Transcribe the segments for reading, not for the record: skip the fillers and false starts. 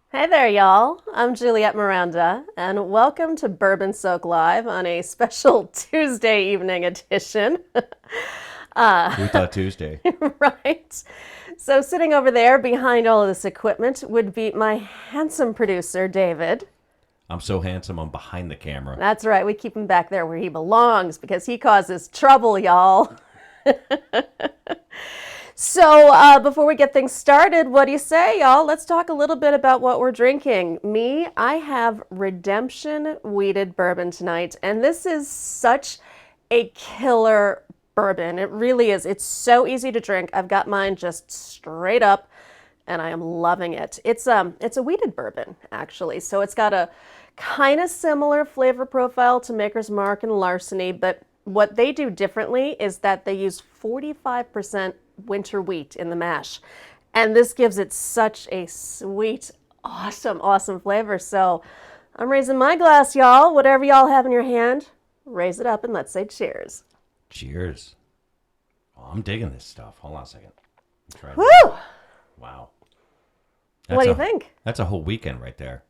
Hey there, y'all. I'm Juliette Miranda, and welcome to Bourbon Soak Live on a special Tuesday evening edition. Who thought Tuesday? Right? So sitting over there behind all of this equipment would be my handsome producer, David. I'm so handsome, I'm behind the camera. That's right. We keep him back there where he belongs because he causes trouble, y'all. So before we get things started, what do you say, y'all? Let's talk a little bit about what we're drinking. Me, I have Redemption Wheated Bourbon tonight, and this is such a killer bourbon. It really is. It's so easy to drink. I've got mine just straight up, and I am loving it. It's a wheated bourbon, actually, so it's got a kind of similar flavor profile to Maker's Mark and Larceny, but what they do differently is that they use 45% winter wheat in the mash. And this gives it such a sweet, awesome flavor. So I'm raising my glass, y'all. Whatever y'all have in your hand, raise it up and let's say cheers. Cheers. Oh, I'm digging this stuff. Hold on a second. Woo! Wow. What do you think? That's a whole weekend right there.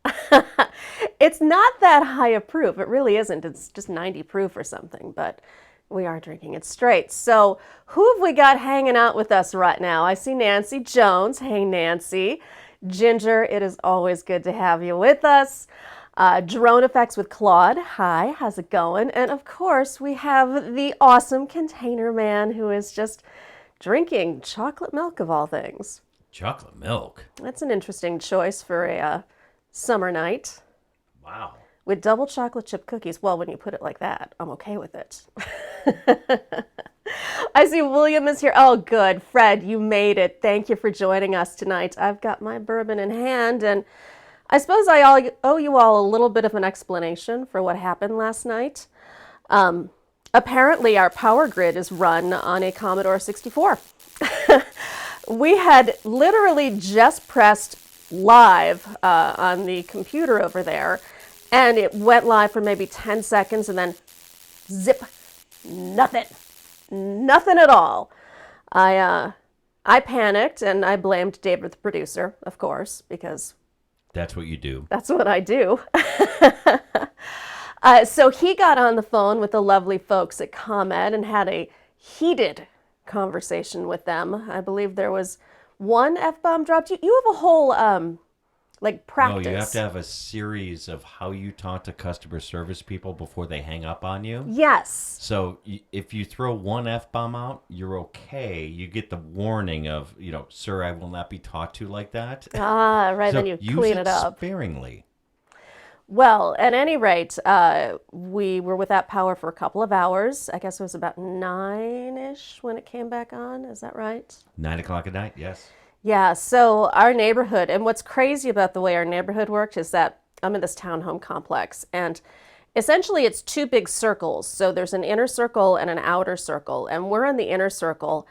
It's not that high a proof. It really isn't. It's just 90 proof or something, but we are drinking it straight. So who have we got hanging out with us right now? I see Nancy Jones. Hey, Nancy. Ginger, it is always good to have you with us. Drone Effects with Claude. Hi, how's it going? And of course, we have the awesome Container Man who is just drinking chocolate milk of all things. Chocolate milk? That's an interesting choice for a summer night. Wow. With double chocolate chip cookies. Well, when you put it like that, I'm okay with it. I see William is here. Oh, good. Fred, you made it. Thank you for joining us tonight. I've got my bourbon in hand, and I suppose owe you all a little bit of an explanation for what happened last night. Apparently, our power grid is run on a Commodore 64. We had literally just pressed live on the computer over there, and it went live for maybe 10 seconds, and then zip, nothing. Nothing at all. I panicked and I blamed David, the producer, of course, because That's what you do. that's what I do. So he got on the phone with the lovely folks at ComEd and had a heated conversation with them. I believe there was one F-bomb dropped. You have a whole practice. No, you have to have a series of how you talk to customer service people before they hang up on you. Yes. So if you throw one F-bomb out, you're okay. You get the warning of, sir, I will not be talked to like that. Ah, right, So then you use clean it up. sparingly. Well, at any rate, we were without power for a couple of hours. I guess it was about 9-ish when it came back on. Is that right? 9 o'clock at night, yes. Yeah, so our neighborhood, and what's crazy about the way our neighborhood worked is that I'm in this townhome complex, and essentially it's two big circles. So there's an inner circle and an outer circle, and we're in the inner circle.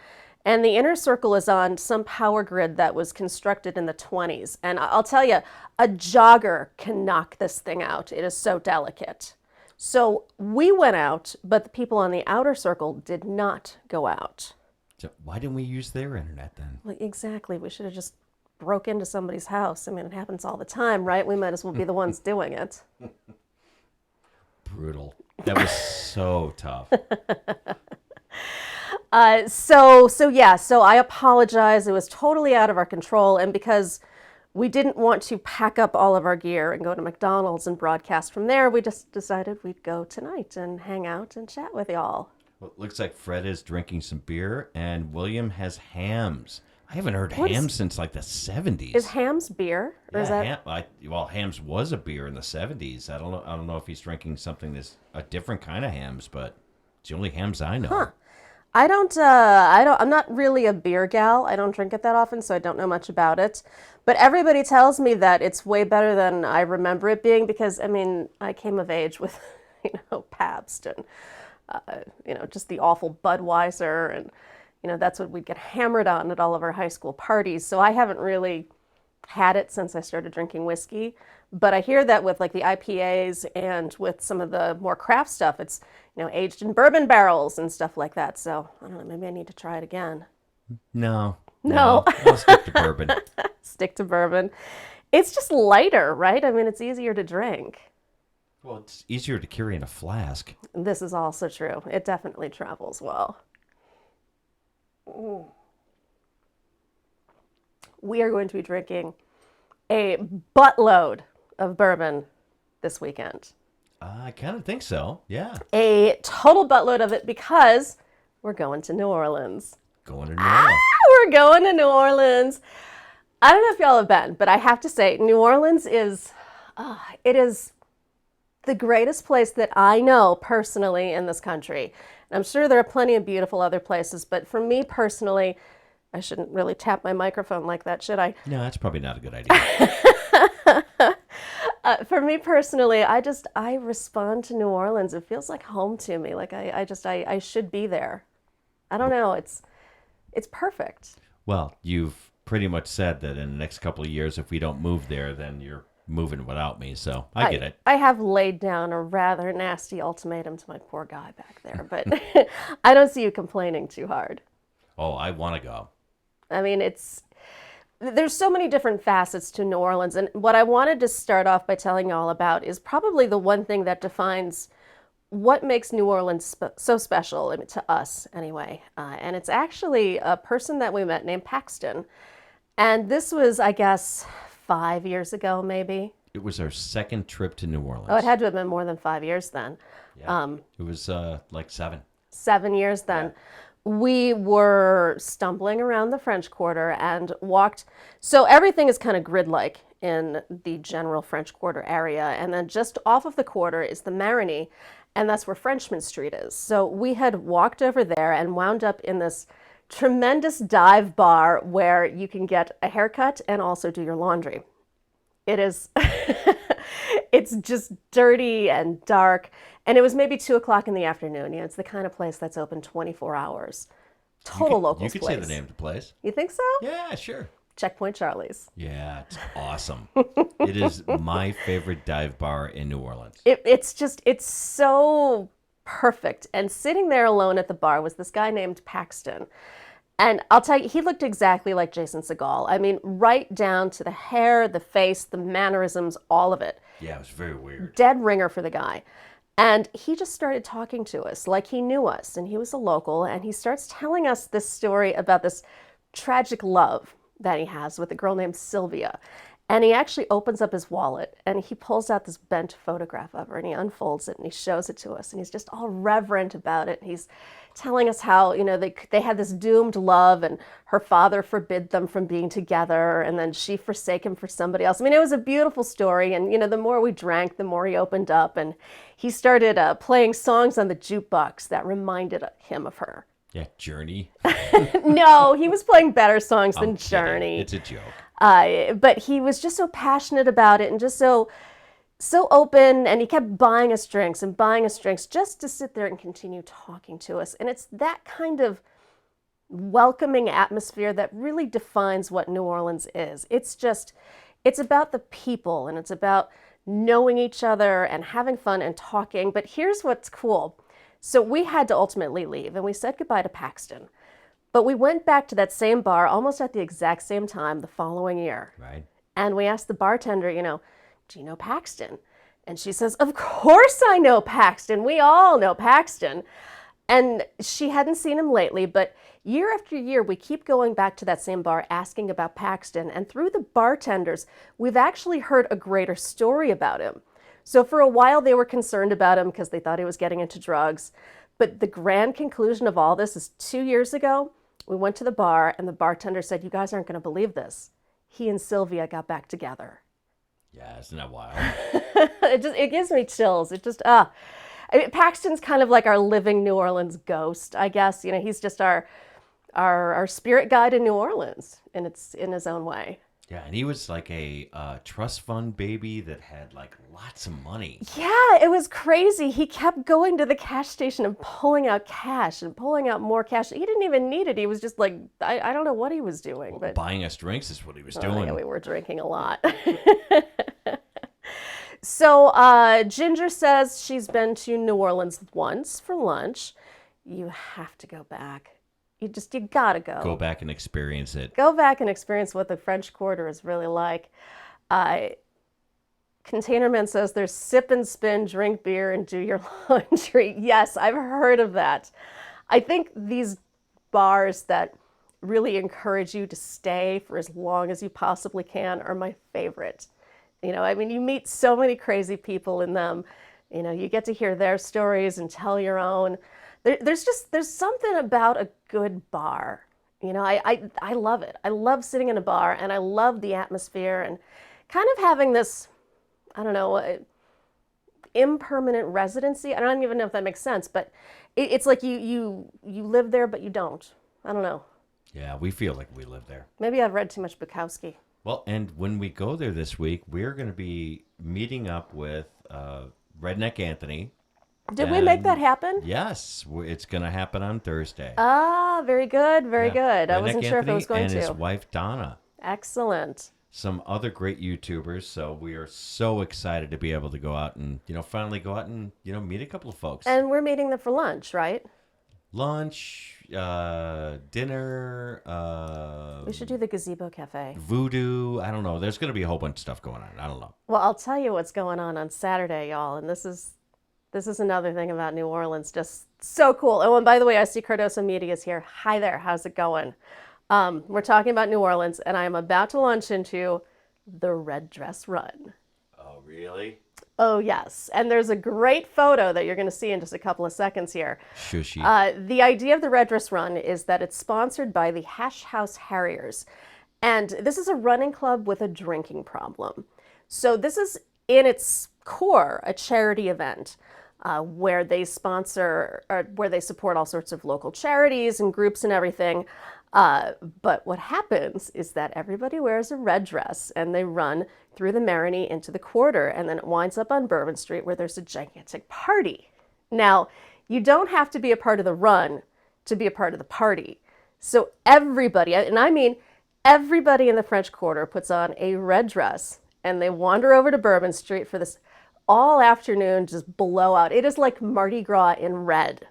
And the inner circle is on some power grid that was constructed in the 20s. And I'll tell you, a jogger can knock this thing out. It is so delicate. So we went out, but the people on the outer circle did not go out. So why didn't we use their internet then? Well, exactly. We should have just broke into somebody's house. I mean, it happens all the time, right? We might as well be the ones doing it. Brutal. That was so tough. So I apologize. It was totally out of our control. And because we didn't want to pack up all of our gear and go to McDonald's and broadcast from there, we just decided we'd go tonight and hang out and chat with y'all. Well, it looks like Fred is drinking some beer and William has hams. I haven't heard hams since like the 70s. Is hams beer? Or is that... hams was a beer in the 70s. I don't know if he's drinking something that's a different kind of hams, but it's the only hams I know. Huh. I'm not really a beer gal. I don't drink it that often, so I don't know much about it. But everybody tells me that it's way better than I remember it being because, I mean, I came of age with, Pabst and, just the awful Budweiser. And, that's what we'd get hammered on at all of our high school parties. So I haven't really had it since I started drinking whiskey. But I hear that with like the IPAs and with some of the more craft stuff, it's, aged in bourbon barrels and stuff like that. So I don't know, maybe I need to try it again. No. I'll stick to bourbon. Stick to bourbon. It's just lighter, right? I mean, it's easier to drink. Well, it's easier to carry in a flask. This is also true. It definitely travels well. Ooh. We are going to be drinking a buttload of bourbon this weekend. I kind of think so, yeah. A total buttload of it because we're going to New Orleans. Going to New Orleans. We're going to New Orleans. I don't know if y'all have been, but I have to say, New Orleans is the greatest place that I know personally in this country. And I'm sure there are plenty of beautiful other places, but for me personally, I shouldn't really tap my microphone like that, should I? No, that's probably not a good idea. For me personally, I respond to New Orleans. It feels like home to me. Like I should be there. I don't know. It's perfect. Well, you've pretty much said that in the next couple of years, if we don't move there, then you're moving without me. So I get it. I have laid down a rather nasty ultimatum to my poor guy back there, but I don't see you complaining too hard. Oh, I want to go. I mean, there's so many different facets to New Orleans. And what I wanted to start off by telling you all about is probably the one thing that defines what makes New Orleans so special, I mean, to us anyway. And it's actually a person that we met named Paxton. And this was, I guess, 5 years ago, maybe. It was our second trip to New Orleans. Oh, it had to have been more than 5 years then. Yeah, it was like 7. 7 years then. Yeah. We were stumbling around the French Quarter and walked. So everything is kind of grid-like in the general French Quarter area. And then just off of the quarter is the Marigny. and that's where Frenchman Street is. So we had walked over there and wound up in this tremendous dive bar where you can get a haircut and also do your laundry. It is, it's just dirty and dark. And it was maybe 2 o'clock in the afternoon. You know, it's the kind of place that's open 24 hours. Total locals You could place. say the name of the place. You think so? Yeah, sure. Checkpoint Charlie's. Yeah, it's awesome. It is my favorite dive bar in New Orleans. It's so perfect. And sitting there alone at the bar was this guy named Paxton. And I'll tell you, he looked exactly like Jason Segel. I mean, right down to the hair, the face, the mannerisms, all of it. Yeah, it was very weird. Dead ringer for the guy. And he just started talking to us like he knew us, and he was a local, and he starts telling us this story about this tragic love that he has with a girl named Sylvia. And he actually opens up his wallet and he pulls out this bent photograph of her and he unfolds it and he shows it to us, and he's just all reverent about it. He's telling us how, you know, they had this doomed love and her father forbid them from being together, and then she forsake him for somebody else. I mean, it was a beautiful story. And, you know, the more we drank, the more he opened up, and he started playing songs on the jukebox that reminded him of her. Yeah, Journey. No, he was playing better songs than I'm kidding. Journey. It's a joke. But he was just so passionate about it and just so open, and he kept buying us drinks and buying us drinks just to sit there and continue talking to us. And it's that kind of welcoming atmosphere that really defines what New Orleans is. It's about the people, and it's about knowing each other and having fun and talking. But here's what's cool. So we had to ultimately leave, and we said goodbye to Paxton. But we went back to that same bar almost at the exact same time the following year. Right. And we asked the bartender, you know, do you know Paxton? And she says, of course I know Paxton. We all know Paxton. And she hadn't seen him lately, but year after year, we keep going back to that same bar asking about Paxton. And through the bartenders, we've actually heard a greater story about him. So for a while, they were concerned about him because they thought he was getting into drugs. But the grand conclusion of all this is 2 years ago, we went to the bar and the bartender said, you guys aren't going to believe this. He and Sylvia got back together. Yeah, isn't that wild? It gives me chills. I mean, Paxton's kind of like our living New Orleans ghost, I guess. You know, he's just our spirit guide in New Orleans, and it's in his own way. Yeah, and he was like a trust fund baby that had like lots of money. Yeah, it was crazy. He kept going to the cash station and pulling out cash and pulling out more cash. He didn't even need it. He was just like, I don't know what he was doing. Well, but buying us drinks is what he was doing. Yeah, we were drinking a lot. So Ginger says she's been to New Orleans once for lunch. You have to go back. You gotta go. Go back and experience it. Go back and experience what the French Quarter is really like. Containerman says there's sip and spin, drink beer, and do your laundry. Yes, I've heard of that. I think these bars that really encourage you to stay for as long as you possibly can are my favorite. You know, I mean, you meet so many crazy people in them. You know, you get to hear their stories and tell your own. There's something about a good bar. You know, I love it. I love sitting in a bar, and I love the atmosphere and kind of having this, I don't know, impermanent residency. I don't even know if that makes sense, but it's like you live there, but you don't. I don't know. Yeah, we feel like we live there. Maybe I've read too much Bukowski. Well, and when we go there this week, we're going to be meeting up with Redneck Anthony. Did we make that happen? Yes, it's going to happen on Thursday. Ah, very good, very good. I Redneck wasn't sure if it was going and to. his wife Donna. Excellent. Some other great YouTubers. So we are so excited to be able to go out and finally go out and meet a couple of folks. And we're meeting them for lunch, right? Lunch, dinner. We should do the Gazebo Cafe. Voodoo. I don't know. There's going to be a whole bunch of stuff going on. I don't know. Well, I'll tell you what's going on Saturday, y'all. And this is another thing about New Orleans. Just so cool. Oh, and by the way, I see Cardoso Media is here. Hi there. How's it going? We're talking about New Orleans, and I am about to launch into the Red Dress Run. Oh, really? Oh, yes. And there's a great photo that you're going to see in just a couple of seconds here. Shushy. The idea of the Red Dress Run is that it's sponsored by the Hash House Harriers. And this is a running club with a drinking problem. So this is, in its core, a charity event. where they sponsor or where they support all sorts of local charities and groups and everything. But what happens is that everybody wears a red dress and they run through the Marigny into the quarter, and then it winds up on Bourbon Street where there's a gigantic party. Now, you don't have to be a part of the run to be a part of the party. So everybody, and I mean everybody in the French Quarter, puts on a red dress and they wander over to Bourbon Street for this all afternoon just blowout. It is like Mardi Gras in red.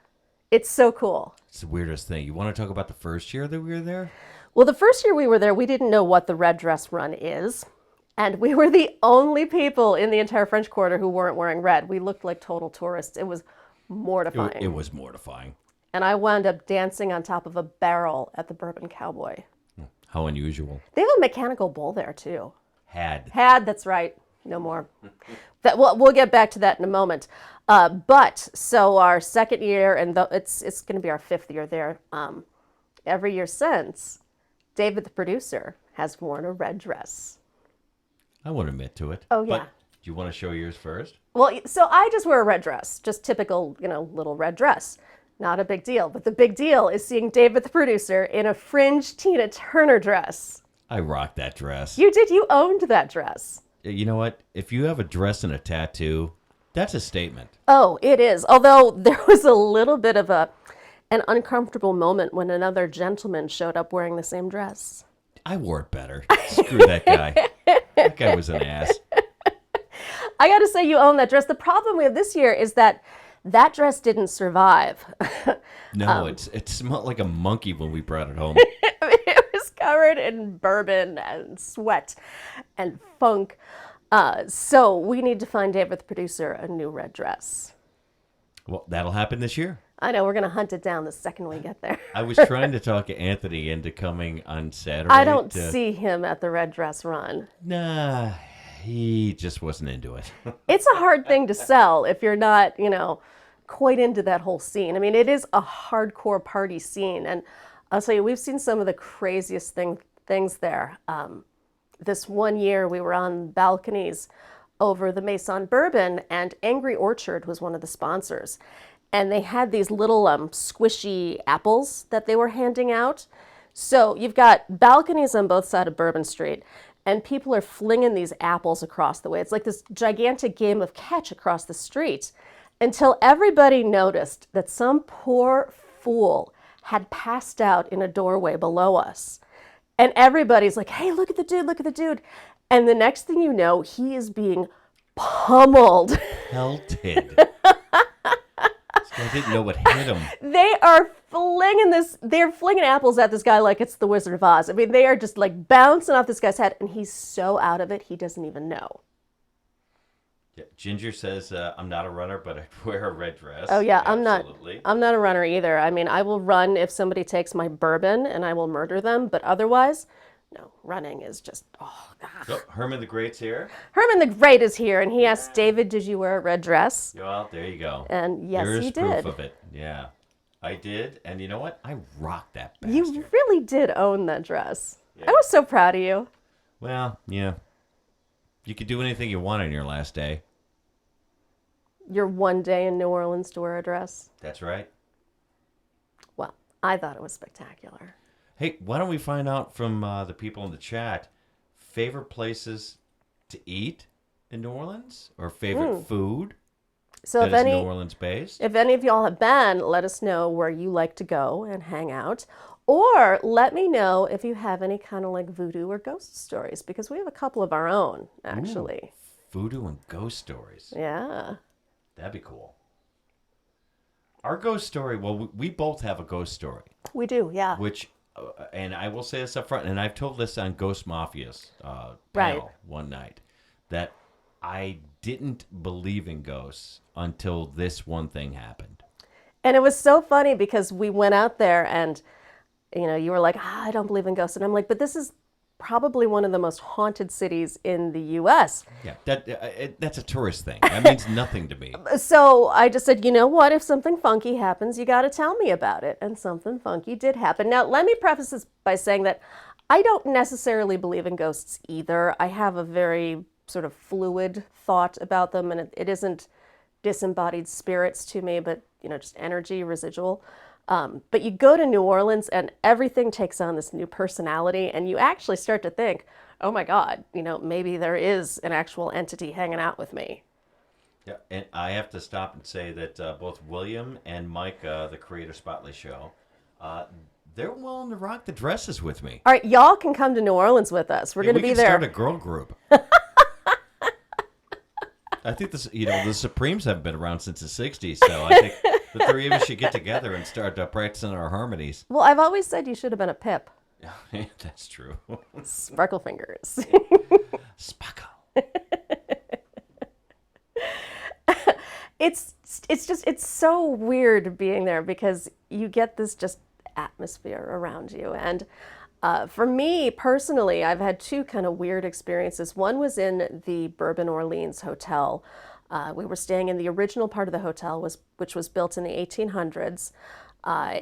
It's so cool. It's the weirdest thing. You want to talk about the first year that we were there? Well, the first year we were there, we didn't know what the red dress run is. And we were the only people in the entire French Quarter who weren't wearing red. We looked like total tourists. It was mortifying. It was mortifying. And I wound up dancing on top of a barrel at the Bourbon Cowboy. How unusual. They have a mechanical bull there, too. Had, that's right. No more. We'll get back to that in a moment. But so our second year, and it's going to be our fifth year there. Every year since, David, the producer, has worn a red dress. I won't admit to it. Oh, yeah. But do you want to show yours first? Well, so I just wear a red dress, just typical, little red dress. Not a big deal. But the big deal is seeing David, the producer, in a fringe Tina Turner dress. I rocked that dress. You did. You owned that dress. You know what? If you have a dress and a tattoo, that's a statement. Oh, it is. Although there was a little bit of an uncomfortable moment when another gentleman showed up wearing the same dress. I wore it better. Screw that guy. That guy was an ass. I got to say, you own that dress. The problem we have this year is that dress didn't survive. No, it smelled like a monkey when we brought it home. It was covered in bourbon and sweat and funk. So we need to find David, the producer, a new red dress. Well, that'll happen this year. I know, we're going to hunt it down the second we get there. I was trying to talk Anthony into coming on Saturday. I don't see him at the red dress run. Nah, he just wasn't into it. It's a hard thing to sell if you're not, quite into that whole scene. I mean, it is a hardcore party scene. And I'll tell you, we've seen some of the craziest things there. This one year we were on balconies over the Maison Bourbon, and Angry Orchard was one of the sponsors. And they had these little squishy apples that they were handing out. So you've got balconies on both sides of Bourbon Street, and people are flinging these apples across the way. It's like this gigantic game of catch across the street, until everybody noticed that some poor fool had passed out in a doorway below us. And everybody's like, hey, look at the dude, look at the dude. And the next thing you know, he is being pummeled. Pelted. I didn't know what hit him. They're flinging apples at this guy like it's the Wizard of Oz. I mean, they are just like bouncing off this guy's head, and he's so out of it, he doesn't even know. Yeah, Ginger says, I'm not a runner, but I wear a red dress. Oh, yeah, Absolutely. I'm not a runner either. I mean, I will run if somebody takes my bourbon, and I will murder them, but otherwise, no, running is just, So, Herman the Great's here. Herman the Great is here, and he asked David, did you wear a red dress? Well, there you go. And yes, There's he did. proof of it. Yeah, I did. And you know what? I rocked that bastard. You really did own that dress. Yeah. I was so proud of you. Well, yeah. You could do anything you want on your last day. Your one day in New Orleans to wear a dress. That's right. Well, I thought it was spectacular. Hey, why don't we find out from the people in the chat favorite places to eat in New Orleans or favorite food So that is New Orleans based? If any of y'all have been, let us know where you like to go and hang out. Or let me know if you have any kind of like voodoo or ghost stories, because we have a couple of our own, actually. Ooh, voodoo and ghost stories. Yeah. That'd be cool. Our ghost story, well, we both have a ghost story. We do, yeah. Which, and I will say this up front, and I've told this on Ghost Mafia's panel Right. one night, that I didn't believe in ghosts until this one thing happened. And it was so funny because we went out there and, you were like, I don't believe in ghosts. And I'm like, but this is probably one of the most haunted cities in the U.S. Yeah, that's a tourist thing. That means nothing to me. So I just said, you know what? If something funky happens, you got to tell me about it. And something funky did happen. Now, let me preface this by saying that I don't necessarily believe in ghosts either. I have a very sort of fluid thought about them, and it isn't disembodied spirits to me, but just energy, residual. But you go to New Orleans and everything takes on this new personality, and you actually start to think, oh my God, maybe there is an actual entity hanging out with me. Yeah, and I have to stop and say that both William and Mike, the Creator Spotlight Show, they're willing to rock the dresses with me. All right, y'all can come to New Orleans with us. We're going to be there. We can start a girl group. I think the Supremes haven't been around since the 60s, so I think the three of us should get together and start practicing our harmonies. Well, I've always said you should have been a Pip. Yeah, that's true. Sparkle fingers. Sparkle. It's so weird being there because you get this just atmosphere around you. And for me personally, I've had two kind of weird experiences. One was in the Bourbon Orleans Hotel. We were staying in the original part of the hotel, which was built in the 1800s.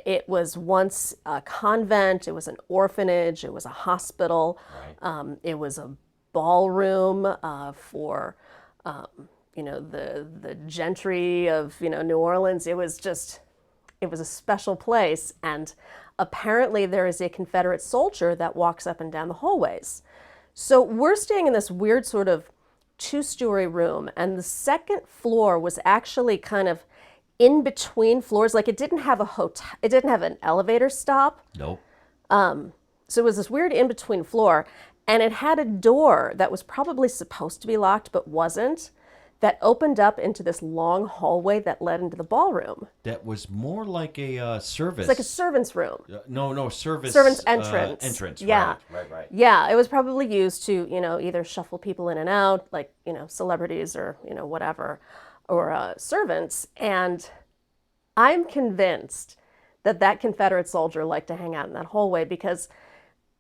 It was once a convent, it was an orphanage, it was a hospital, Right. it was a ballroom for the gentry of New Orleans. It was a special place, and apparently there is a Confederate soldier that walks up and down the hallways. So we're staying in this weird sort of two-story room, and the second floor was actually kind of in between floors. Like it didn't have an elevator stop. Nope. So it was this weird in-between floor, and it had a door that was probably supposed to be locked but wasn't, that opened up into this long hallway that led into the ballroom. That was more like a service. It's like a servant's room. No, service. Servant's entrance. Entrance. Yeah. Right. Yeah, it was probably used to, either shuffle people in and out, like, celebrities or, whatever, or servants. And I'm convinced that Confederate soldier liked to hang out in that hallway, because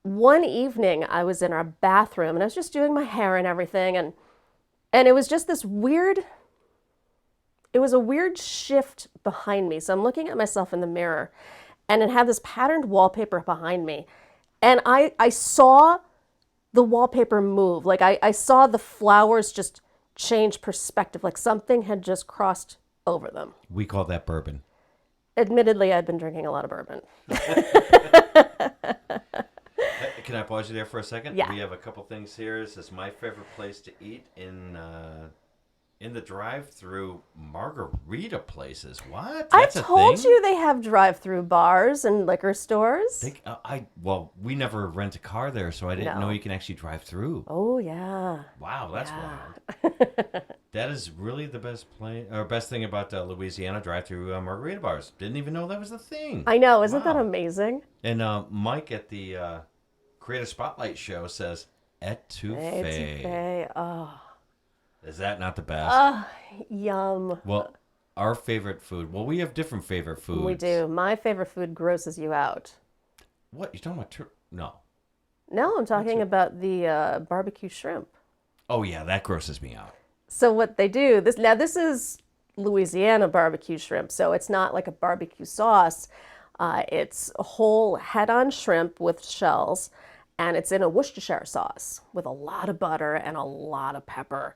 one evening I was in our bathroom and I was just doing my hair and everything, and it was just this weird, it was a weird shift behind me. So I'm looking at myself in the mirror, and it had this patterned wallpaper behind me. And I saw the wallpaper move. Like I saw the flowers just change perspective, like something had just crossed over them. We call that bourbon. Admittedly, I'd been drinking a lot of bourbon. Can I pause you there for a second? Yeah. We have a couple things here. This is my favorite place to eat in the drive-through margarita places. What? That's I told a thing? you they have drive-through bars and liquor stores. We never rent a car there, so I didn't know you can actually drive through. Oh yeah. Wow, that's Yeah. wild. That is really the best thing about Louisiana drive-through margarita bars. Didn't even know that was a thing. I know, isn't that Wow. amazing? And Mike at the Creative Spotlight show says etouffee. Etouffee. Oh. Is that not the best? Yum. Well, our favorite food. Well, we have different favorite foods. We do. My favorite food grosses you out. What? You talking about? No. No, I'm talking about the barbecue shrimp. Oh yeah, that grosses me out. So what they do, this is Louisiana barbecue shrimp, so it's not like a barbecue sauce. It's a whole head-on shrimp with shells, and it's in a Worcestershire sauce with a lot of butter and a lot of pepper.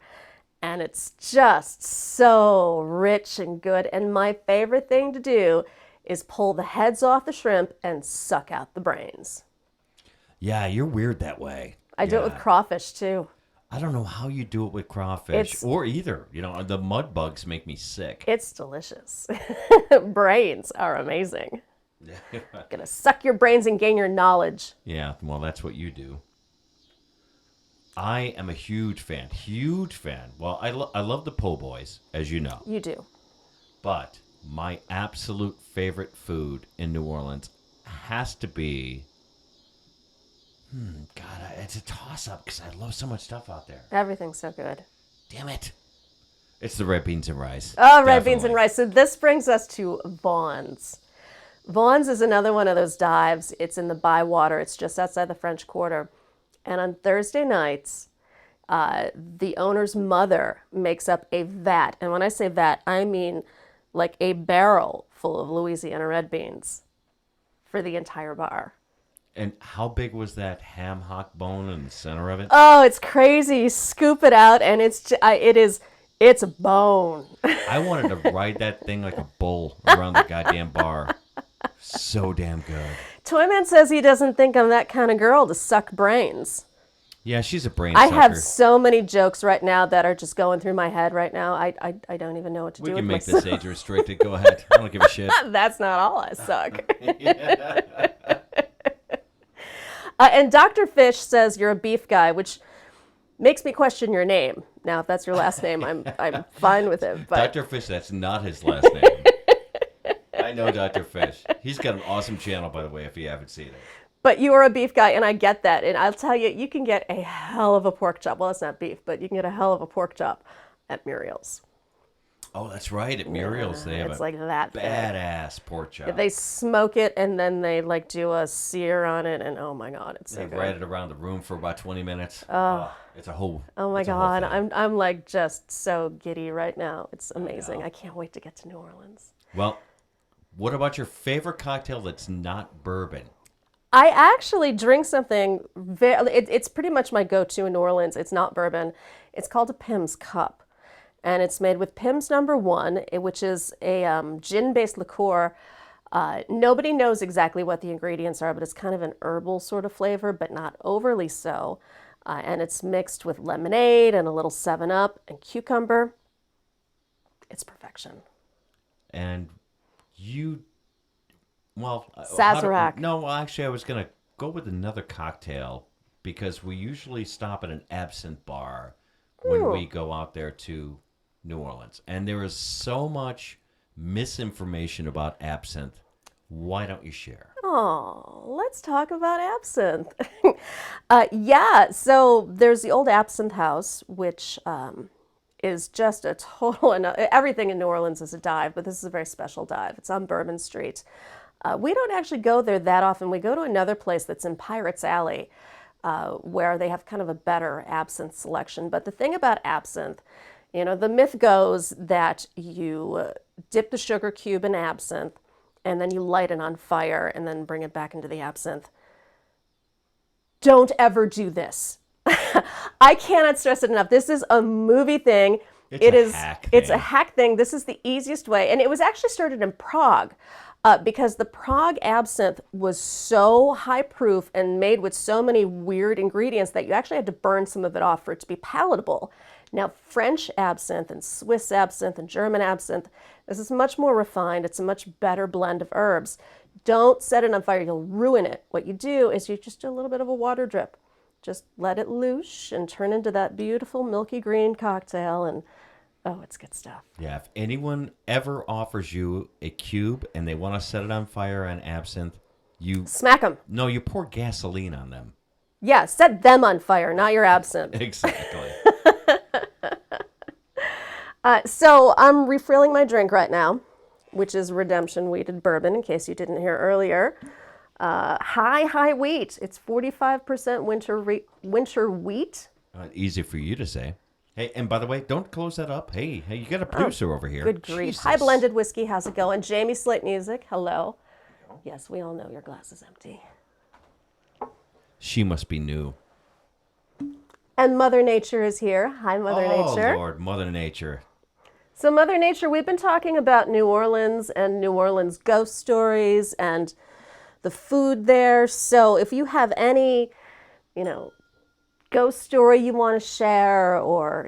And it's just so rich and good. And my favorite thing to do is pull the heads off the shrimp and suck out the brains. Yeah, you're weird that way. I do it with crawfish too. I don't know how you do it with crawfish or either. The mud bugs make me sick. It's delicious. Brains are amazing. Gonna suck your brains and gain your knowledge. Yeah, well, that's what you do. I am a huge fan. Well, I love the po' boys, as you know. You do. But my absolute favorite food in New Orleans has to be... God, it's a toss-up because I love so much stuff out there. Everything's so good. Damn it. It's the red beans and rice. Oh, red beans and rice. So this brings us to Vaughn's. Vaughn's is another one of those dives. It's in the Bywater. It's just outside the French Quarter. And on Thursday nights, the owner's mother makes up a vat. And when I say vat, I mean like a barrel full of Louisiana red beans for the entire bar. And how big was that ham hock bone in the center of it? Oh, it's crazy. You scoop it out, and it is It's a bone. I wanted to ride that thing like a bull around the goddamn bar. So damn good. Toyman says he doesn't think I'm that kind of girl to suck brains. Yeah, she's a brain I sucker. have so many jokes right now that are just going through my head right now. I don't even know what to We do can with make myself. this age restricted. Go ahead. I don't give a shit. That's not all I suck. And Dr. Fish says you're a beef guy, which makes me question your name. Now, if that's your last name, I'm fine with it. But Dr. Fish, that's not his last name. I know Dr. Fish. He's got an awesome channel, by the way, if you haven't seen it. But you are a beef guy, and I get that. And I'll tell you, you can get a hell of a pork chop. Well, it's not beef, but you can get a hell of a pork chop at Muriel's. Oh, that's right. At Muriel's, they have It's a like that thick. badass pork chop. They smoke it, and then they like do a sear on it, and oh my god, it's so They good. ride it around the room for about 20 minutes. It's a whole. Oh my it's a whole god, thing. I'm like just so giddy right now. It's amazing. I can't wait to get to New Orleans. Well, what about your favorite cocktail that's not bourbon? I actually drink something it's pretty much my go-to in New Orleans. It's not bourbon. It's called a Pim's Cup. And it's made with Pim's number 1, which is a gin-based liqueur. Nobody knows exactly what the ingredients are, but it's kind of an herbal sort of flavor, but not overly so. And it's mixed with lemonade and a little 7-Up and cucumber. It's perfection. And you, well, Sazerac. No, actually, I was going to go with another cocktail because we usually stop at an absinthe bar when we go out there to New Orleans. And there is so much misinformation about absinthe. Why don't you share? Oh, let's talk about absinthe. Yeah, so there's the old Absinthe House, which is just a total, everything in New Orleans is a dive, but this is a very special dive. It's on Bourbon Street. We don't actually go there that often. We go to another place that's in Pirates Alley, where they have kind of a better absinthe selection. But the thing about absinthe, the myth goes that you dip the sugar cube in absinthe and then you light it on fire and then bring it back into the absinthe. Don't ever do this. I cannot stress it enough. This is a movie thing. It's a hack thing. This is the easiest way. And it was actually started in Prague. Because the Prague absinthe was so high proof and made with so many weird ingredients that you actually had to burn some of it off for it to be palatable. Now, French absinthe and Swiss absinthe and German absinthe, this is much more refined. It's a much better blend of herbs. Don't set it on fire. You'll ruin it. What you do is you just do a little bit of a water drip. Just let it loose and turn into that beautiful milky green cocktail, and oh, it's good stuff. Yeah, if anyone ever offers you a cube and they want to set it on fire on absinthe, you smack them. No, you pour gasoline on them. Yeah, set them on fire, not your absinthe. Exactly. So I'm refilling my drink right now, which is Redemption Wheated Bourbon, in case you didn't hear earlier. High wheat. It's 45% winter wheat. Easy for you to say. Hey, and by the way, don't close that up. Hey, you got a producer over here. Good grief. Jesus. Hi, Blended Whiskey. How's it going? Jamie Slate Music. Hello. Yes, we all know your glass is empty. She must be new. And Mother Nature is here. Hi, Mother Nature. Oh, Lord, Mother Nature. So, Mother Nature, we've been talking about New Orleans and New Orleans ghost stories and the food there. So, if you have any, ghost story you want to share, or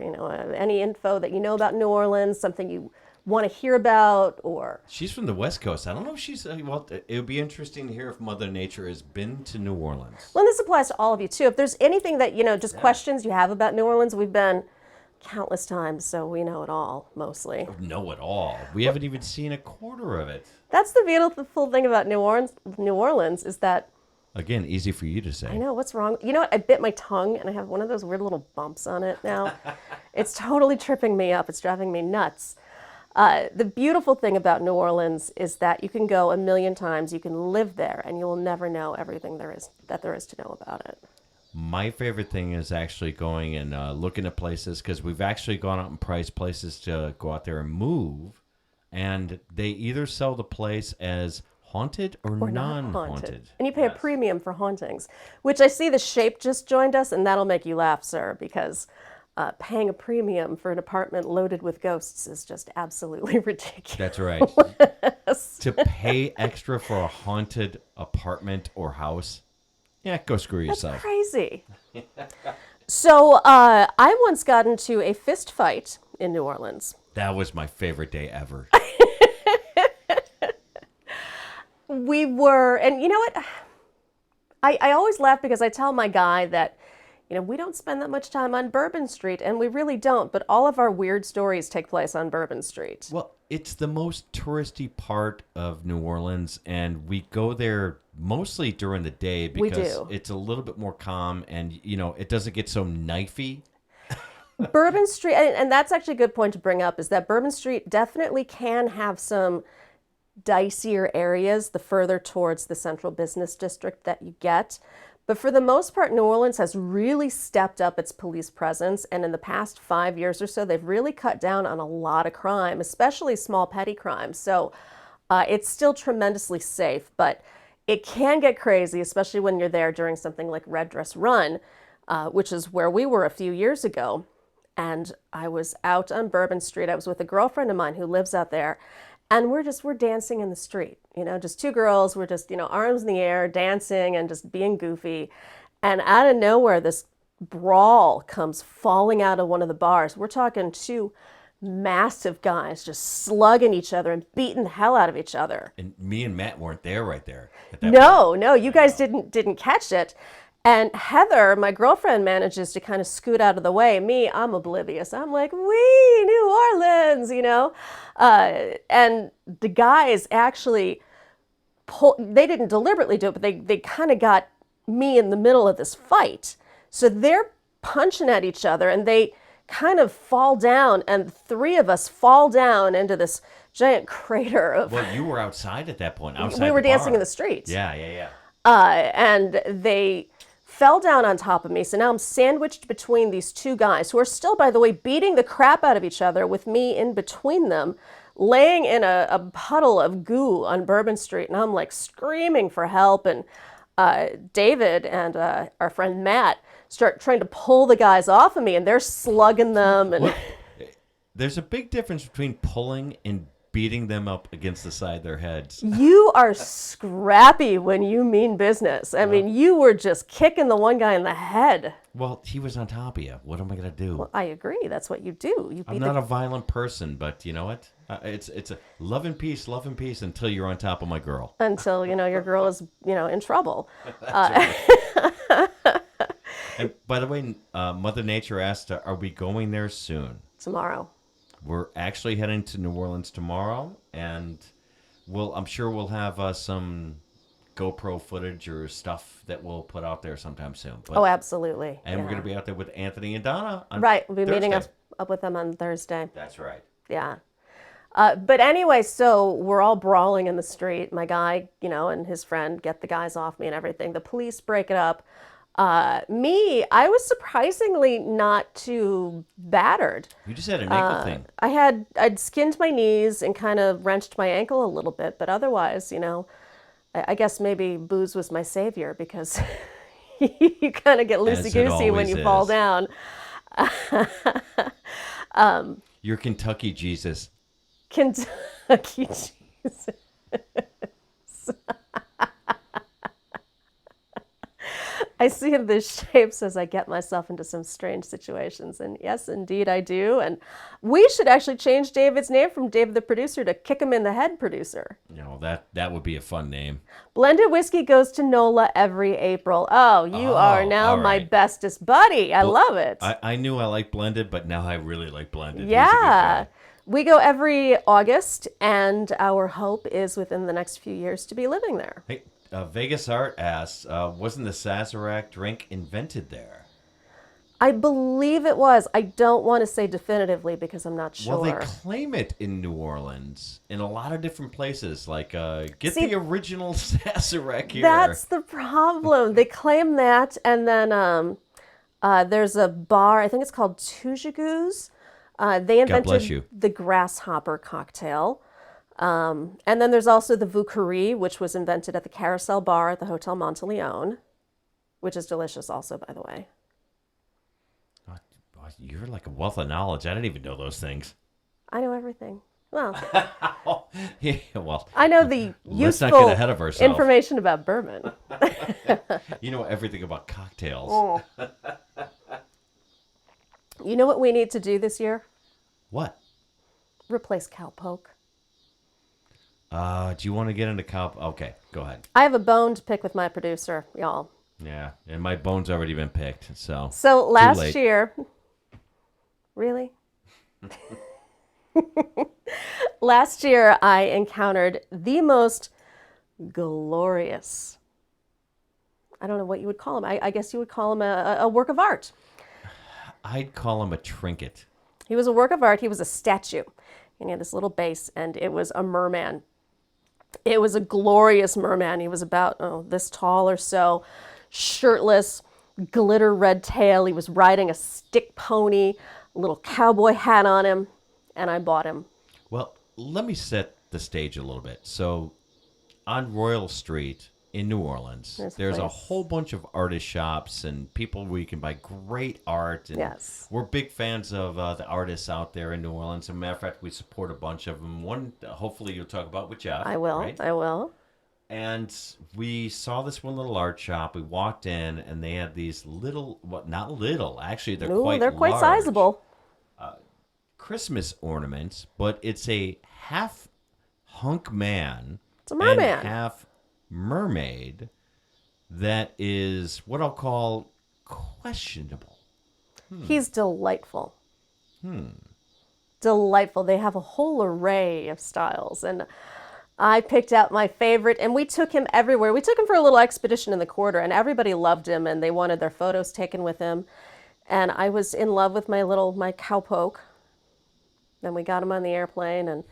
any info that you know about New Orleans, something you want to hear about, or She's from the West Coast. I don't know if she's well. It would be interesting to hear if Mother Nature has been to New Orleans. well, this applies to all of you too. If there's anything that just questions you have about New Orleans, we've been countless times, so we know it all mostly. Know it all. We haven't even seen a quarter of it. That's the beautiful thing about New Orleans is that. Again, easy for you to say. I know, what's wrong? You know what? I bit my tongue and I have one of those weird little bumps on it now. It's totally tripping me up. It's driving me nuts. The beautiful thing about New Orleans is that you can go a million times, you can live there, and you will never know everything there is to know about it. My favorite thing is actually going and looking at places, because we've actually gone out and priced places to go out there and move, and they either sell the place as haunted or non-haunted. And you pay a premium for hauntings, which I see the Shape just joined us, and that'll make you laugh, sir, because paying a premium for an apartment loaded with ghosts is just absolutely ridiculous. That's right. To pay extra for a haunted apartment or house, yeah, go screw yourself. Crazy. So I once got into a fist fight in New Orleans. That was my favorite day ever. We were, and you know what? I always laugh because I tell my guy that, we don't spend that much time on Bourbon Street, and we really don't, but all of our weird stories take place on Bourbon Street. Well, it's the most touristy part of New Orleans, and we go there mostly during the day because it's a little bit more calm and, it doesn't get so knifey. Bourbon Street, and that's actually a good point to bring up, is that Bourbon Street definitely can have some dicier areas the further towards the central business district that you get. But for the most part, New Orleans has really stepped up its police presence. And in the past 5 years or so, they've really cut down on a lot of crime, especially small petty crime. So it's still tremendously safe, but it can get crazy, especially when you're there during something like Red Dress Run, which is where we were a few years ago. And I was out on Bourbon Street. I was with a girlfriend of mine who lives out there. And we're dancing in the street, just two girls. We're just, arms in the air, dancing and just being goofy. And out of nowhere, this brawl comes falling out of one of the bars. We're talking two massive guys just slugging each other and beating the hell out of each other. And me and Matt weren't there right there. At that point. No, you guys didn't catch it. And Heather, my girlfriend, manages to kind of scoot out of the way. Me, I'm oblivious. I'm like, wee, New Orleans, and the guys actually they didn't deliberately do it, but they kind of got me in the middle of this fight. So they're punching at each other and they kind of fall down, and three of us fall down into this giant crater of... Well, you were outside at that point. We were dancing in the street. Yeah. And they fell down on top of me. So now I'm sandwiched between these two guys who are still, by the way, beating the crap out of each other with me in between them, laying in a puddle of goo on Bourbon Street. And I'm like screaming for help. And David and our friend Matt start trying to pull the guys off of me, and they're slugging them. And there's a big difference between pulling and beating them up against the side of their heads. You are scrappy when you mean business. I mean, you were just kicking the one guy in the head. Well, he was on top of you. What am I going to do? Well, I agree. That's what you do. I'm not a violent person, but you know what? It's a love and peace until you're on top of my girl. Until, your girl is, in trouble. And by the way, Mother Nature asked, are we going there soon? Tomorrow. We're actually heading to New Orleans tomorrow, and I'm sure we'll have some GoPro footage or stuff that we'll put out there sometime soon. But, absolutely. And we're going to be out there with Anthony and Donna on Right, we'll be Thursday. meeting up with them on Thursday. That's right. Yeah. But anyway, so we're all brawling in the street. My guy, and his friend get the guys off me and everything. The police break it up. I was surprisingly not too battered. You just had an ankle thing. I'd skinned my knees and kind of wrenched my ankle a little bit, but otherwise, I guess maybe booze was my savior, because you kind of get loosey-goosey when you fall down. You're Kentucky Jesus. Kentucky Jesus. I see the shapes as I get myself into some strange situations. And yes, indeed I do. And we should actually change David's name from David the Producer to Kick Him in the Head Producer. That would be a fun name. Blended whiskey goes to NOLA every April. Oh, you are now my bestest buddy. I love it. I knew I liked blended, but now I really like blended. Yeah. We go every August, and our hope is within the next few years to be living there. Hey, Vegas Art asks, wasn't the Sazerac drink invented there? I believe it was. I don't want to say definitively because I'm not sure. Well, they claim it in New Orleans in a lot of different places. Like, the original Sazerac here. That's the problem. They claim that, and then there's a bar, I think it's called Toujigou's. They invented the grasshopper cocktail. And then there's also the Vauquerie, which was invented at the Carousel Bar at the Hotel Monteleone, which is delicious also, by the way. I you're like a wealth of knowledge. I didn't even know those things. I know everything. Well, Yeah, well, I know the let's not useful get ahead of ourselves. information about bourbon. You know everything about cocktails. Oh. You know what we need to do this year? What? Replace cowpoke. Do you want to get into cow? Okay, go ahead. I have a bone to pick with my producer, y'all. Yeah, and my bone's already been picked, so. So last late. year, really? Last year, I encountered the most glorious, I don't know what you would call him. I guess you would call him a work of art. I'd call him a trinket. He was a work of art. He was a statue. And he had this little base, and it was a merman. It was a glorious merman. He was about this tall or so, shirtless, glitter red tail. He was riding a stick pony, a little cowboy hat on him, and I bought him. Well, let me set the stage a little bit. So, on Royal Street in New Orleans, there's a whole bunch of artist shops and people where you can buy great art. And Yes. we're big fans of the artists out there in New Orleans. As a matter of fact, we support a bunch of them. One, hopefully, you'll talk about with Jeff. I will. Right? I will. And we saw this one little art shop. We walked in, and they had these little, not little, actually, they're quite large, sizable. Christmas ornaments, but it's a half hunk man. It's a merman. And half mermaid that is what I'll call questionable. He's delightful. Delightful. They have a whole array of styles, and I picked out my favorite, and we took him everywhere. We took him for a little expedition in the quarter, and everybody loved him, and they wanted their photos taken with him. And I was in love with my cowpoke. Then we got him on the airplane and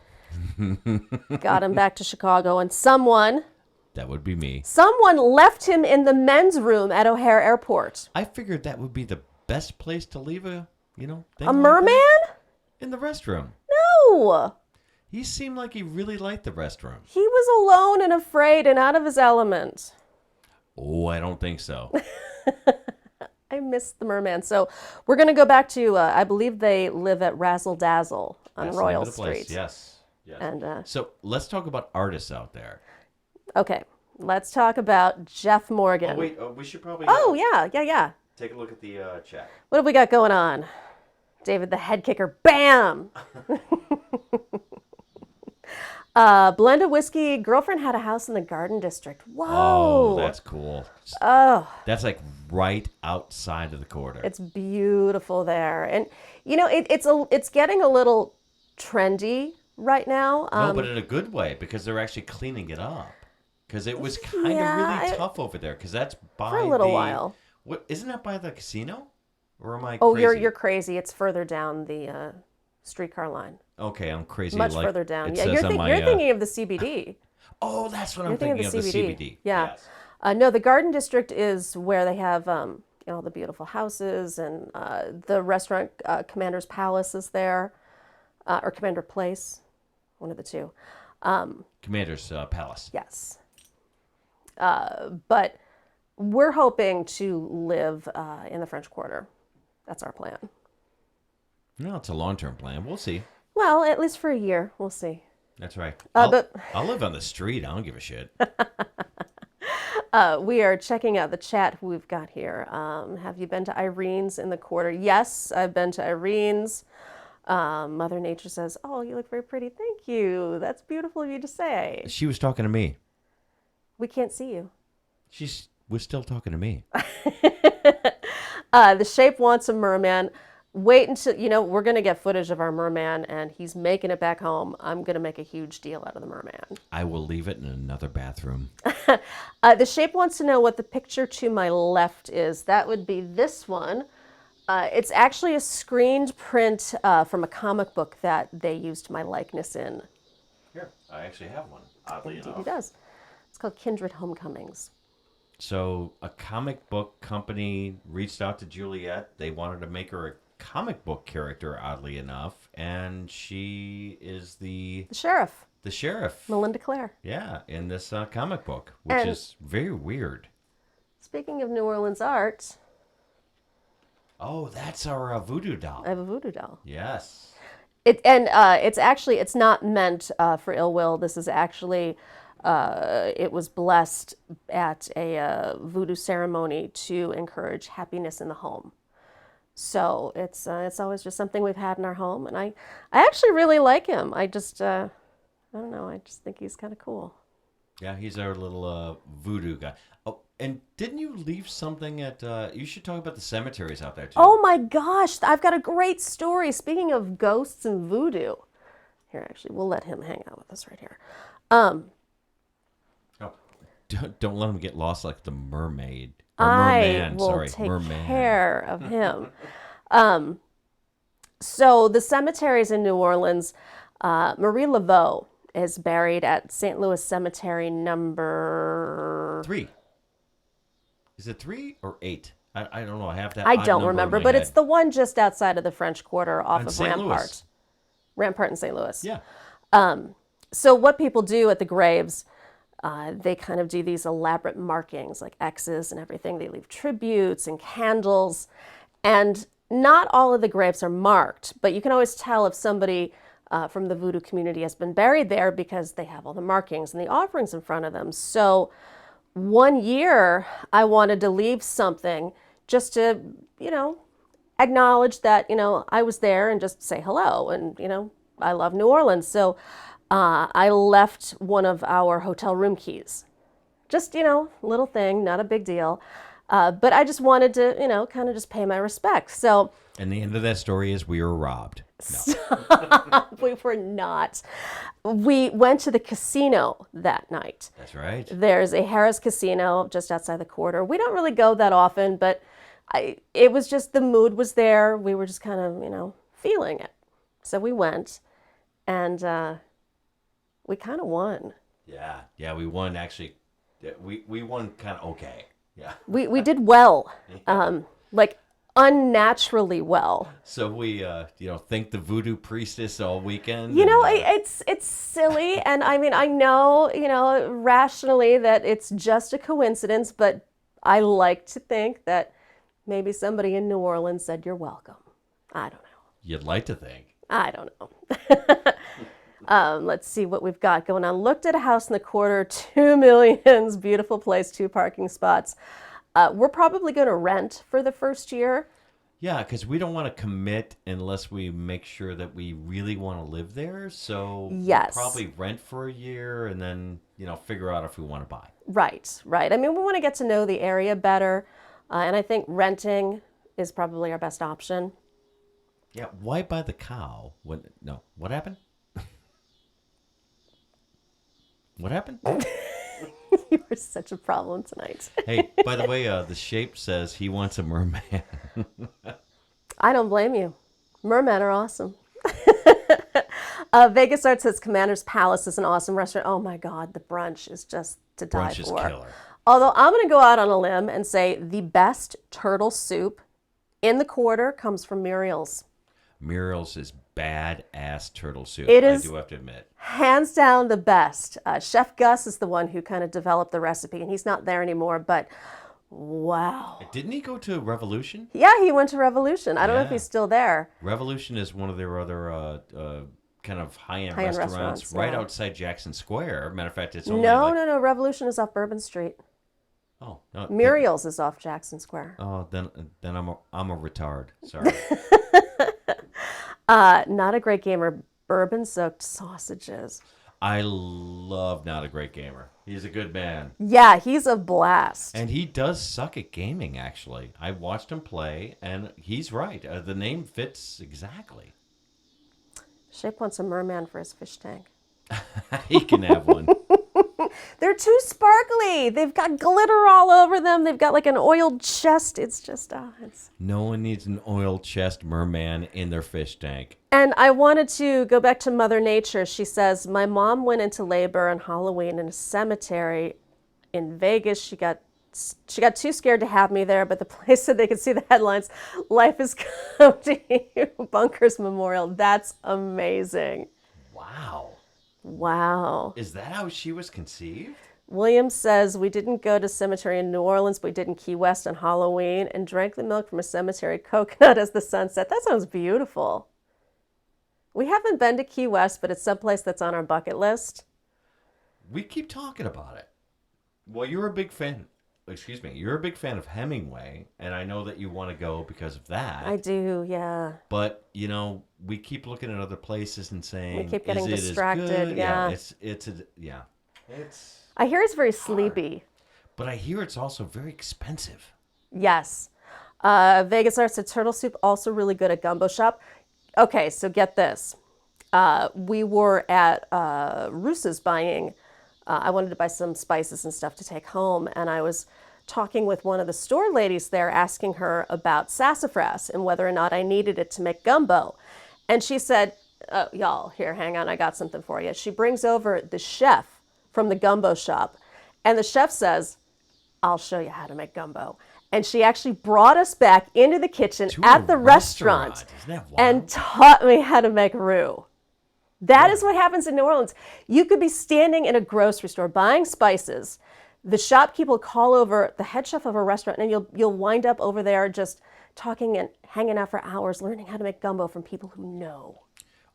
got him back to Chicago, and someone That would be me. left him in the men's room at O'Hare Airport. I figured that would be the best place to leave a thing A like merman? that. In the restroom. No. He seemed like he really liked the restroom. He was alone and afraid and out of his element. Oh, I don't think so. I miss the merman. So we're going to go back to, I believe they live at Razzle Dazzle on That's the name Royal of the place. Street. Yes. And so let's talk about artists out there. okay, let's talk about Jeff Morgan. Oh, wait. We should probably Yeah. take a look at the chat. What have we got going on? David the head kicker. Bam! Blended whiskey. Girlfriend had a house in the Garden District. Whoa. Oh, that's cool. Oh. That's like right outside of the quarter. It's beautiful there. And, it's getting a little trendy right now. No, but in a good way because they're actually cleaning it up. Because it was kind of really tough over there. Because that's by for a little while. What isn't that by the casino? Or am I Oh, crazy? you're crazy. It's further down the streetcar line. Okay, I'm crazy. Much like further down. it Yeah, says you're, on my, you're thinking of the CBD. Oh, that's what I'm You're thinking of, the CBD. CBD. Yeah. Yes. No, the Garden District is where they have the beautiful houses and the restaurant Commander's Palace is there, or Commander Place, one of the two. Commander's Palace. Yes. But we're hoping to live in the French Quarter. That's our plan. No, it's a long-term plan. We'll see. Well, at least for a year. We'll see. That's right. But I'll live on the street. I don't give a shit. we are checking out the chat who we've got here. Have you been to Irene's in the Quarter? Yes, I've been to Irene's. Mother Nature says, "Oh, you look very pretty. Thank you. That's beautiful of you to say." She was talking to me. We can't see you. She was still talking to me. The Shape wants a merman. Wait until, we're going to get footage of our merman, and he's making it back home. I'm going to make a huge deal out of the merman. I will leave it in another bathroom. The Shape wants to know what the picture to my left is. That would be this one. It's actually a screened print from a comic book that they used my likeness in. Here, I actually have one, oddly Indeed, enough. he does. It's called Kindred Homecomings. So a comic book company reached out to Juliette. They wanted to make her a comic book character, oddly enough, and she is the sheriff, Melinda Clare. Yeah, in this comic book, which is very weird. Speaking of New Orleans art, Oh, that's our voodoo doll. I have a voodoo doll. Yes. It's not meant for ill will. This is actually it was blessed at a voodoo ceremony to encourage happiness in the home. So it's always just something we've had in our home, and I actually really like him. I don't know. I just think he's kind of cool. Yeah, he's our little voodoo guy. Oh, and didn't you leave something at? You should talk about the cemeteries out there too. Oh my gosh, I've got a great story. Speaking of ghosts and voodoo, here actually, we'll let him hang out with us right here. Oh, don't let him get lost like the mermaid. Or I merman, will sorry, take merman. care of him. So the cemeteries in New Orleans, Marie Laveau is buried at St. Louis Cemetery number 3. Is it 3 or 8? I don't know. I have that. I odd don't number in remember, my but head. it's the one just outside of the French Quarter off On of St. Rampart. Louis. Rampart in St. Louis. Yeah. So what people do at the graves, they kind of do these elaborate markings like X's and everything. They leave tributes and candles. And not all of the graves are marked, but you can always tell if somebody from the voodoo community has been buried there because they have all the markings and the offerings in front of them. So one year I wanted to leave something just to, acknowledge that, I was there and just say hello. And, I love New Orleans. So I left one of our hotel room keys. Just, little thing, not a big deal. But I just wanted to, kind of just pay my respects. So. And the end of that story is we were robbed. No. We were not. We went to the casino that night. That's right. There's a Harrah's Casino just outside the quarter. We don't really go that often, but it was just the mood was there. We were just kind of, feeling it. So we went, and we kind of won. Yeah, we won actually. We won kind of okay. Yeah. We did well, like unnaturally well. So we thank the voodoo priestess all weekend. It's silly, and I mean I know rationally that it's just a coincidence, but I like to think that maybe somebody in New Orleans said you're welcome. I don't know. You'd like to think. I don't know. Let's see what we've got going on. Looked at a house in the quarter, 2 million, beautiful place, 2 parking spots. We're probably going to rent for the first year. Yeah, because we don't want to commit unless we make sure that we really want to live there. So yes, we'll probably rent for a year and then figure out if we want to buy. Right. I mean, we want to get to know the area better, and I think renting is probably our best option. Yeah, why buy the cow? What happened? What happened? You were such a problem tonight. Hey, by the way, the Shape says he wants a merman. I don't blame you. Mermen are awesome. Vegas Art says Commander's Palace is an awesome restaurant. Oh my God, the brunch is just to die Brunch is for. killer. Although I'm going to go out on a limb and say the best turtle soup in the quarter comes from Muriel's. Muriel's is badass turtle soup. It is I do have to admit. Hands down the best. Chef Gus is the one who kind of developed the recipe, and he's not there anymore, but wow. Didn't he go to Revolution? Yeah, he went to Revolution. I don't know if Yeah. he's still there. Revolution is one of their other kind of high-end restaurants right yeah. outside Jackson Square. Matter of fact, it's only No. Revolution is off Bourbon Street. Oh, no, Muriel's is off Jackson Square. Oh, then I'm a retard. Sorry. Not a great gamer. Bourbon-soaked sausages. I love Not a Great Gamer. He's a good man. Yeah, he's a blast. And he does suck at gaming, actually. I watched him play, and he's right. The name fits exactly. Shape wants a merman for his fish tank. He can have one. They're too sparkly. They've got glitter all over them. They've got like an oiled chest. It's just, No one needs an oil chest merman in their fish tank. And I wanted to go back to Mother Nature. She says, my mom went into labor on Halloween in a cemetery in Vegas. She got too scared to have me there, but the place said they could see the headlines, "Life is come to you, Bunkers Memorial." That's amazing. Wow. Wow. Is that how she was conceived? William says we didn't go to cemetery in New Orleans, but we did in Key West on Halloween and drank the milk from a cemetery coconut as the sun set. That sounds beautiful. We haven't been to Key West, but it's someplace that's on our bucket list. We keep talking about it. Well, you're a big fan. Excuse me. You're a big fan of Hemingway, and I know that you want to go because of that. I do, yeah. But we keep looking at other places and saying, We keep getting is it distracted. As good? Yeah, It's. I hear it's very hard. sleepy. But I hear it's also very expensive. Yes. Vegas Art said turtle soup also really good at Gumbo Shop. Okay, so get this. We were at Russa's buying. I wanted to buy some spices and stuff to take home, and I was talking with one of the store ladies there, asking her about sassafras and whether or not I needed it to make gumbo. And she said, oh, y'all, here, hang on, I got something for you. She brings over the chef from the Gumbo Shop, and the chef says, I'll show you how to make gumbo. And she actually brought us back into the kitchen at the restaurant and taught me how to make roux. That is what happens in New Orleans. You could be standing in a grocery store buying spices. The shopkeeper will call over the head chef of a restaurant, and you'll wind up over there just talking and hanging out for hours, learning how to make gumbo from people who know.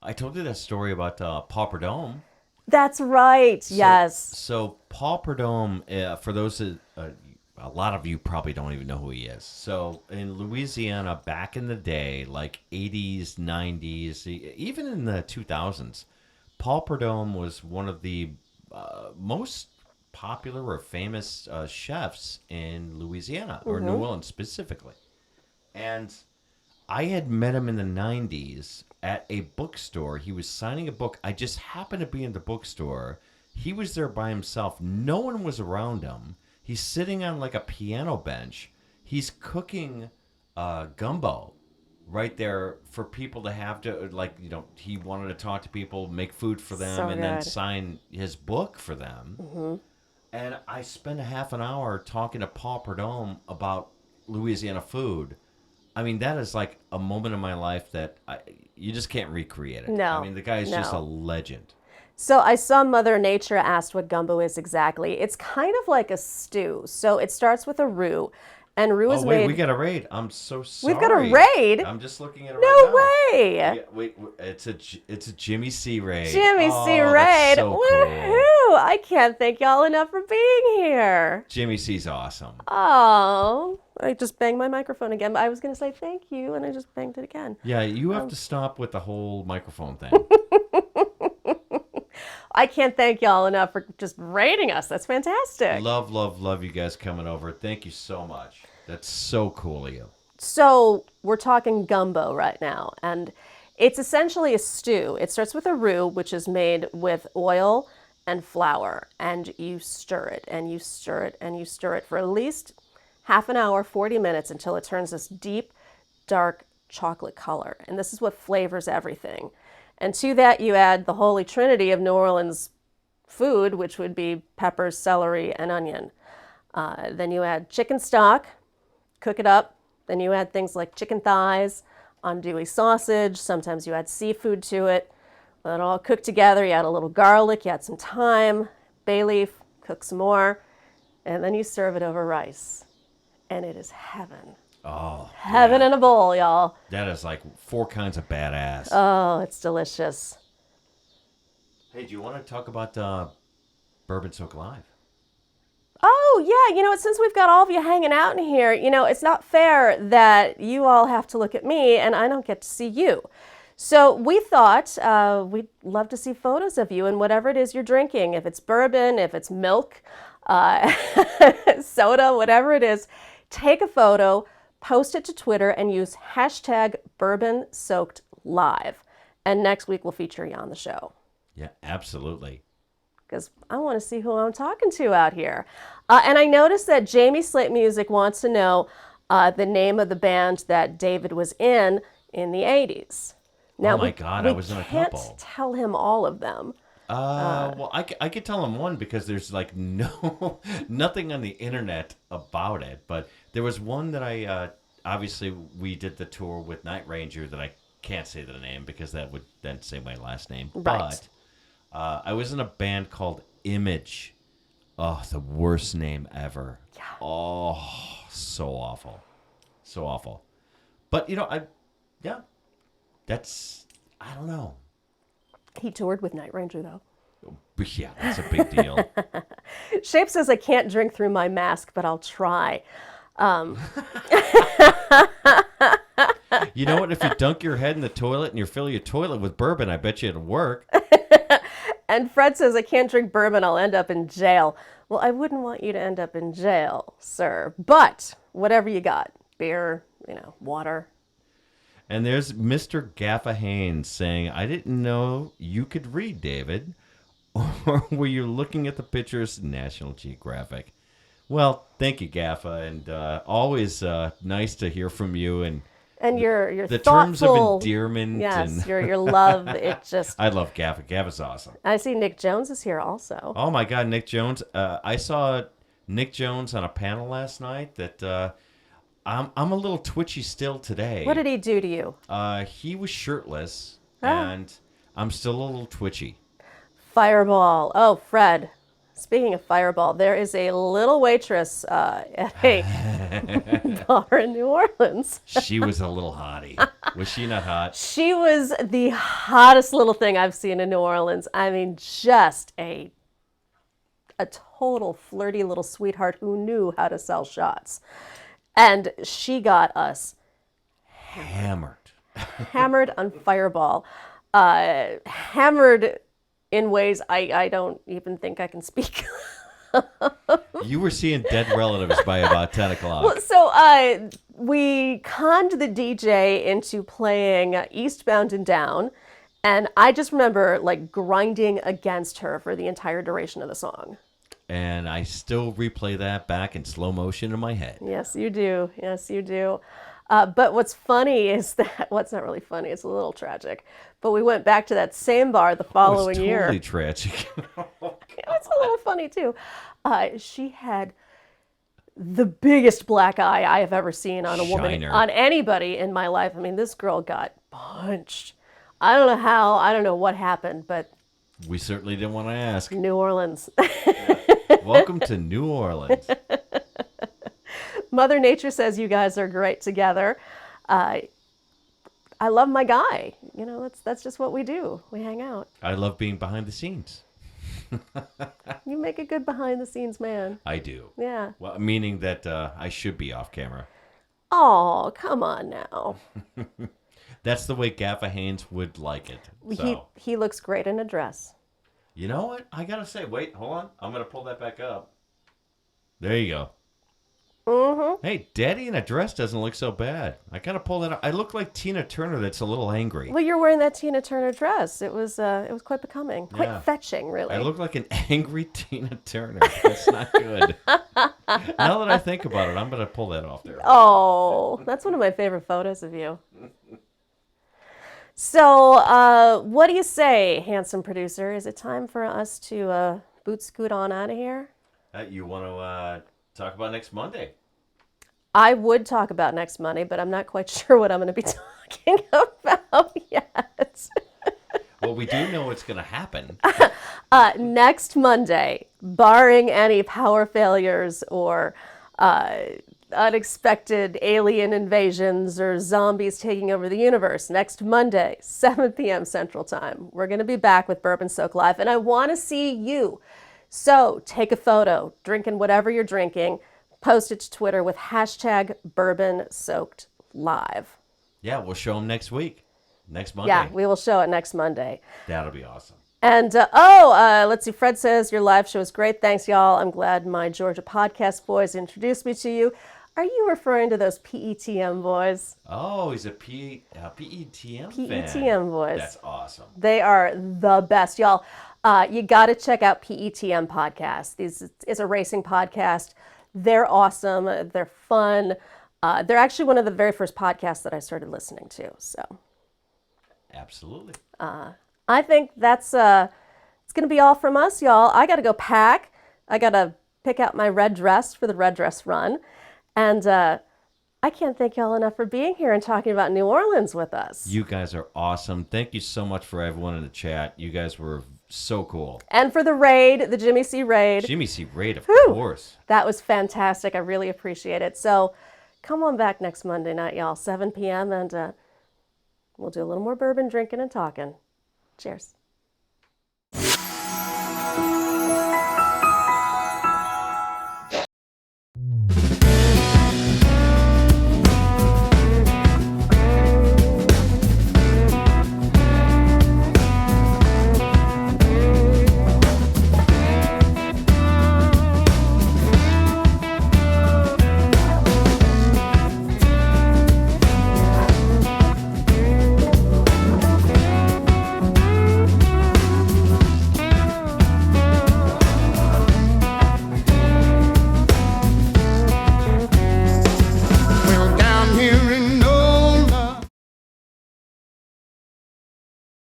I told you that story about Paul Prudhomme. That's right. Yes. So Paul Prudhomme, for those a lot of you probably don't even know who he is. So in Louisiana, back in the day, like 80s, 90s, even in the 2000s, Paul Prudhomme was one of the most popular or famous chefs in Louisiana, or New Orleans specifically. And I had met him in the 90s at a bookstore. He was signing a book. I just happened to be in the bookstore. He was there by himself. No one was around him. He's sitting on like a piano bench. He's cooking gumbo right there for people to have to, he wanted to talk to people, make food for them, and then sign his book for them. Mm-hmm. And I spent a half an hour talking to Paul Prudhomme about Louisiana food. I mean, that is like a moment in my life that you just can't recreate it. No. I mean, the guy is just a legend. So I saw Mother Nature asked what gumbo is exactly. It's kind of like a stew. So it starts with a roux. And roux is made... we got a raid. I'm so sorry. We've got a raid? I'm just looking at it right now. No way! Yeah, wait, it's a Jimmy C raid. Jimmy C raid. So woohoo! Cool. I can't thank y'all enough for being here. Jimmy C's awesome. Oh, I just banged my microphone again. I was going to say thank you, and I just banged it again. Yeah, you have to stop with the whole microphone thing. I can't thank y'all enough for just rating us. That's fantastic. Love you guys coming over. Thank you so much. That's so cool of you. So we're talking gumbo right now, and it's essentially a stew. It starts with a roux, which is made with oil and flour, and you stir it, and you stir it, and you stir it for at least half an hour, 40 minutes, until it turns this deep, dark chocolate color. And this is what flavors everything. And to that, you add the holy trinity of New Orleans food, which would be peppers, celery, and onion. Then you add chicken stock, cook it up. Then you add things like chicken thighs, andouille sausage. Sometimes you add seafood to it. Let it all cook together. You add a little garlic, you add some thyme, bay leaf, cook some more, and then you serve it over rice. And it is heaven. Oh, heaven in a bowl, y'all. That is like 4 kinds of badass. Oh, it's delicious. Hey, do you want to talk about Bourbon Soak Live? Oh, yeah. Since we've got all of you hanging out in here, it's not fair that you all have to look at me and I don't get to see you. So we thought we'd love to see photos of you and whatever it is you're drinking. If it's bourbon, if it's milk, soda, whatever it is, take a photo, post it to Twitter, and use hashtag BourbonSoakedLive. And next week we'll feature you on the show. Yeah, absolutely. Because I want to see who I'm talking to out here. And I noticed that Jamie Slate Music wants to know the name of the band that David was in the 80s. Now, oh my God, I was in a couple. We can't tell him all of them. Well, I could tell him one because there's like nothing on the internet about it. But there was one that I, obviously we did the tour with Night Ranger that I can't say the name because that would then say my last name. Right. But I was in a band called Image Oh, the worst name ever. Yeah. Oh, so awful. So awful. But, I don't know. He toured with Night Ranger, though. But yeah, that's a big deal. Shape says, I can't drink through my mask, but I'll try. You know what? If you dunk your head in the toilet and you fill your toilet with bourbon, I bet you it'll work. And Fred says, I can't drink bourbon, I'll end up in jail. Well, I wouldn't want you to end up in jail, sir. But whatever you got, beer, water. And there's Mr. Gaffa Haynes saying, I didn't know you could read, David. Or were you looking at the pictures? National Geographic. Well, thank you, Gaffa. And always nice to hear from you. And your the thoughtful, terms of endearment. Yes, and your love. It just. I love Gaffa. Gaffa's awesome. I see Nick Jones is here also. Oh my God, Nick Jones! I saw Nick Jones on a panel last night. That I'm a little twitchy still today. What did he do to you? He was shirtless, and I'm still a little twitchy. Fireball. Oh, Fred. Speaking of Fireball, there is a little waitress at a bar in New Orleans. She was a little hottie. Was she not hot? She was the hottest little thing I've seen in New Orleans. I mean, just a total flirty little sweetheart who knew how to sell shots. And she got us Hammered on Fireball. Hammered in ways I don't even think I can speak. You were seeing dead relatives by about 10 o'clock. Well, so we conned the DJ into playing Eastbound and Down, and I just remember grinding against her for the entire duration of the song. And I still replay that back in slow motion in my head. Yes, you do. Yes, you do. But what's funny is that, it's not really funny, it's a little tragic, but we went back to that same bar the following year. Totally tragic. It's a little funny too. She had the biggest black eye I have ever seen on a woman, on anybody in my life. I mean, this girl got punched. I don't know how, I don't know what happened, but we certainly didn't want to ask. New Orleans. Welcome to New Orleans. Mother Nature says you guys are great together. I love my guy. That's just what we do. We hang out. I love being behind the scenes. You make a good behind the scenes man. I do. Yeah. Well, meaning that I should be off camera. Oh, come on now. That's the way Gaffa Haynes would like it. So. He looks great in a dress. You know what? I gotta say, wait, hold on. I'm gonna pull that back up. There you go. Mm-hmm. Hey, Daddy in a dress doesn't look so bad. I gotta pull that up. I look like Tina Turner that's a little angry. Well, you're wearing that Tina Turner dress. It was quite becoming, quite fetching, really. I look like an angry Tina Turner. That's not good. Now that I think about it, I'm gonna pull that off there. Oh, that's one of my favorite photos of you. So, what do you say, handsome producer? Is it time for us to boot scoot on out of here? You want to talk about next Monday? I would talk about next Monday, but I'm not quite sure what I'm going to be talking about yet. Well, we do know what's going to happen. Next Monday, barring any power failures or unexpected alien invasions or zombies taking over the universe, next Monday, 7 p.m. Central Time, we're going to be back with Bourbon Soak Live, and I want to see you. So take a photo, drinking whatever you're drinking, post it to Twitter with hashtag Bourbon Soaked Live. Yeah, we'll show them next week. Next Monday. Yeah, we will show it next Monday. That'll be awesome. And, let's see, Fred says, your live show is great. Thanks, y'all. I'm glad my Georgia podcast boys introduced me to you. Are you referring to those PETM boys? Oh, he's a PETM fan. PETM boys. That's awesome. They are the best, y'all. You got to check out PETM podcast. It's a racing podcast. They're awesome. They're fun. They're actually one of the very first podcasts that I started listening to. So, absolutely. I think that's it's going to be all from us, y'all. I got to go pack. I got to pick out my red dress for the red dress run. And I can't thank y'all enough for being here and talking about New Orleans with us. You guys are awesome. Thank you so much for everyone in the chat. You guys were So cool. And for the raid, the Jimmy C raid. Jimmy C. Raid, of Whew. course. That was fantastic. I really appreciate it. So come on back next Monday night, y'all, 7 p.m., and we'll do a little more bourbon drinking and talking. Cheers.